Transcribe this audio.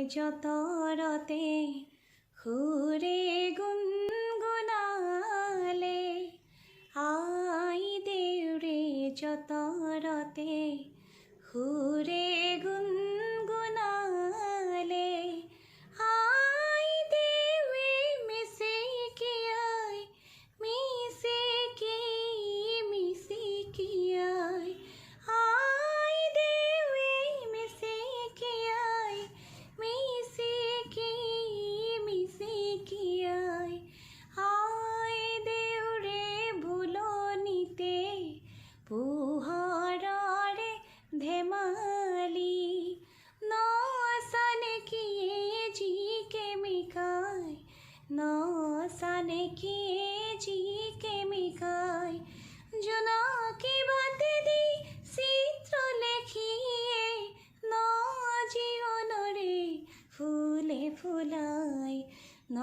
যতরতে সুরে গুনগুনালে আই দেউরে যতরতে সুরে গুনগুনালে I দেউরে মিশিকিয়াই মিশিকিয়াই I দেউরে মিশিকিয়াই মিশিকিয়াই I দেউরে ভুলনিতে পোহৰৰে ধেমালি নচানে কিয়ে জি কেমিকাই নচানে কিয়ে জি কেমিকাই জোনাকী বাটেদি চিত্ৰ লেখিয়ে ন জীৱনৰে ফুলে ফুলাই ন